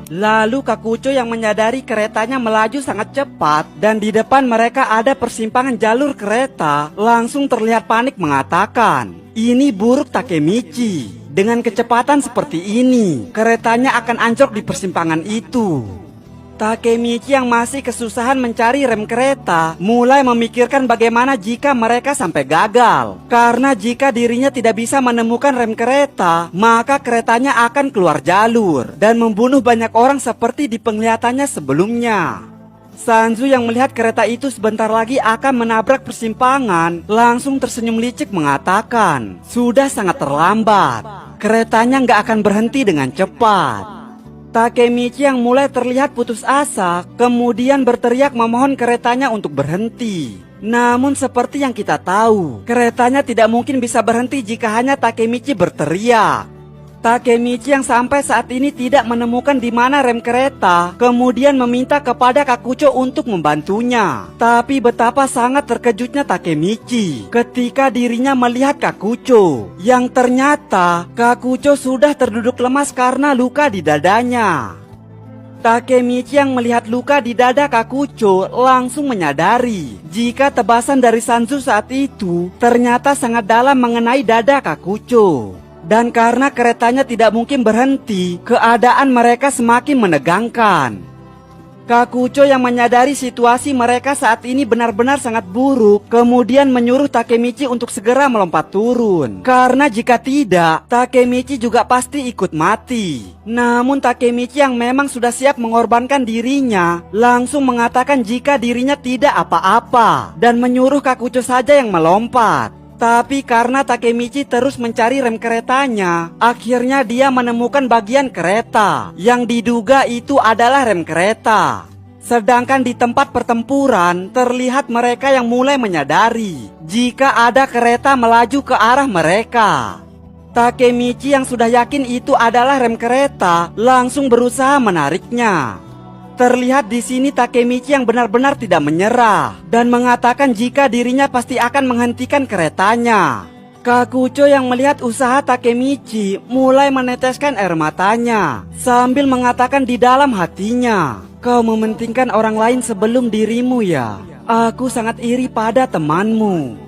Lalu Kakucho yang menyadari keretanya melaju sangat cepat dan di depan mereka ada persimpangan jalur kereta, langsung terlihat panik mengatakan, "Ini buruk Takemichi. Dengan kecepatan seperti ini, keretanya akan anjlok di persimpangan itu." Takemichi yang masih kesusahan mencari rem kereta mulai memikirkan bagaimana jika mereka sampai gagal. Karena jika dirinya tidak bisa menemukan rem kereta, maka keretanya akan keluar jalur dan membunuh banyak orang seperti di penglihatannya sebelumnya. Sanzu yang melihat kereta itu sebentar lagi akan menabrak persimpangan langsung tersenyum licik mengatakan, "Sudah sangat terlambat. Keretanya nggak akan berhenti dengan cepat." Takemichi yang mulai terlihat putus asa, kemudian berteriak memohon keretanya untuk berhenti. Namun seperti yang kita tahu, keretanya tidak mungkin bisa berhenti jika hanya Takemichi berteriak. Takemichi yang sampai saat ini tidak menemukan di mana rem kereta, kemudian meminta kepada Kakucho untuk membantunya. Tapi betapa sangat terkejutnya Takemichi ketika dirinya melihat Kakucho, yang ternyata Kakucho sudah terduduk lemas karena luka di dadanya. Takemichi yang melihat luka di dada Kakucho langsung menyadari jika tebasan dari Sanzu saat itu ternyata sangat dalam mengenai dada Kakucho. Dan karena keretanya tidak mungkin berhenti, keadaan mereka semakin menegangkan. Kakucho yang menyadari situasi mereka saat ini benar-benar sangat buruk, kemudian menyuruh Takemichi untuk segera melompat turun. Karena jika tidak, Takemichi juga pasti ikut mati. Namun Takemichi yang memang sudah siap mengorbankan dirinya, langsung mengatakan jika dirinya tidak apa-apa, dan menyuruh Kakucho saja yang melompat. Tapi karena Takemichi terus mencari rem keretanya, akhirnya dia menemukan bagian kereta yang diduga itu adalah rem kereta. Sedangkan di tempat pertempuran, terlihat mereka yang mulai menyadari jika ada kereta melaju ke arah mereka. Takemichi yang sudah yakin itu adalah rem kereta, langsung berusaha menariknya. Terlihat di sini Takemichi yang benar-benar tidak menyerah dan mengatakan jika dirinya pasti akan menghentikan keretanya. Kakucho yang melihat usaha Takemichi mulai meneteskan air matanya sambil mengatakan di dalam hatinya, "Kau mementingkan orang lain sebelum dirimu ya. Aku sangat iri pada temanmu."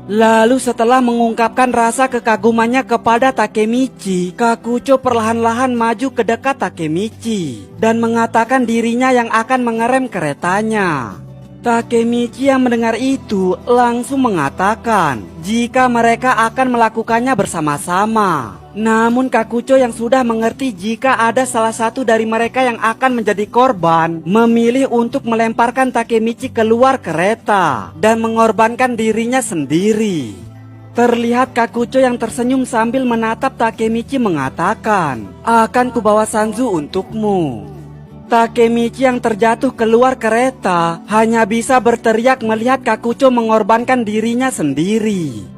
Lalu setelah mengungkapkan rasa kekagumannya kepada Takemichi, Kakucho perlahan-lahan maju ke dekat Takemichi dan mengatakan dirinya yang akan mengerem keretanya. Takemichi yang mendengar itu langsung mengatakan jika mereka akan melakukannya bersama-sama. Namun Kakucho yang sudah mengerti jika ada salah satu dari mereka yang akan menjadi korban, memilih untuk melemparkan Takemichi keluar kereta dan mengorbankan dirinya sendiri. Terlihat Kakucho yang tersenyum sambil menatap Takemichi mengatakan, "Akan kubawa Sanzu untukmu." Takemichi yang terjatuh keluar kereta hanya bisa berteriak melihat Kakucho mengorbankan dirinya sendiri.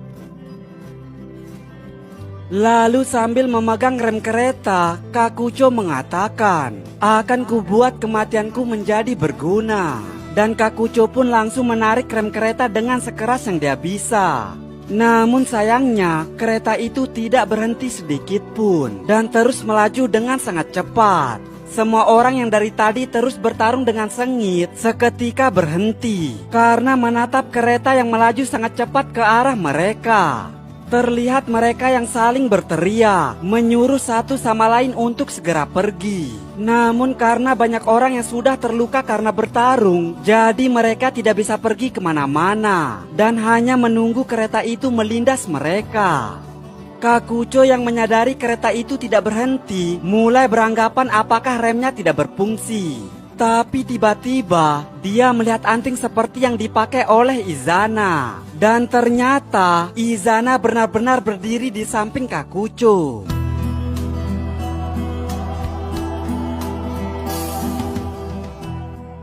Lalu sambil memegang rem kereta, Kakucho mengatakan, "Akan kubuat kematianku menjadi berguna." Dan Kakucho pun langsung menarik rem kereta dengan sekeras yang dia bisa. Namun sayangnya, kereta itu tidak berhenti sedikit pun dan terus melaju dengan sangat cepat. Semua orang yang dari tadi terus bertarung dengan sengit seketika berhenti karena menatap kereta yang melaju sangat cepat ke arah mereka. Terlihat mereka yang saling berteriak, menyuruh satu sama lain untuk segera pergi. Namun karena banyak orang yang sudah terluka karena bertarung, jadi mereka tidak bisa pergi kemana-mana dan hanya menunggu kereta itu melindas mereka. Kakucho yang menyadari kereta itu tidak berhenti, mulai beranggapan apakah remnya tidak berfungsi. Tapi tiba-tiba dia melihat anting seperti yang dipakai oleh Izana. Dan ternyata Izana benar-benar berdiri di samping Kakucho.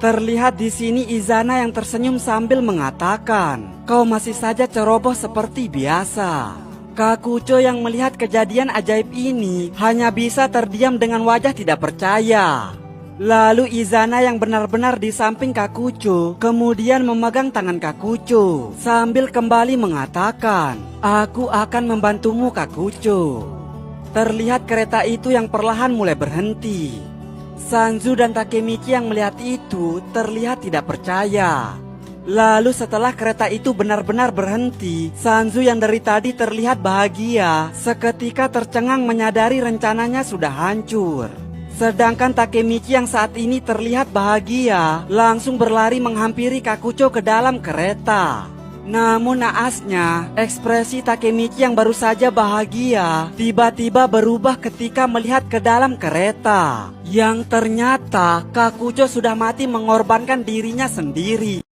Terlihat di sini Izana yang tersenyum sambil mengatakan, "Kau masih saja ceroboh seperti biasa." Kakucho yang melihat kejadian ajaib ini hanya bisa terdiam dengan wajah tidak percaya. Lalu Izana yang benar-benar di samping Kakucho kemudian memegang tangan Kakucho sambil kembali mengatakan, "Aku akan membantumu Kakucho." Terlihat kereta itu yang perlahan mulai berhenti. Sanzu dan Takemichi yang melihat itu terlihat tidak percaya. Lalu setelah kereta itu benar-benar berhenti, Sanzu yang dari tadi terlihat bahagia seketika tercengang menyadari rencananya sudah hancur. Sedangkan Takemichi yang saat ini terlihat bahagia langsung berlari menghampiri Kakucho ke dalam kereta. Namun naasnya, ekspresi Takemichi yang baru saja bahagia tiba-tiba berubah ketika melihat ke dalam kereta. Yang ternyata Kakucho sudah mati mengorbankan dirinya sendiri.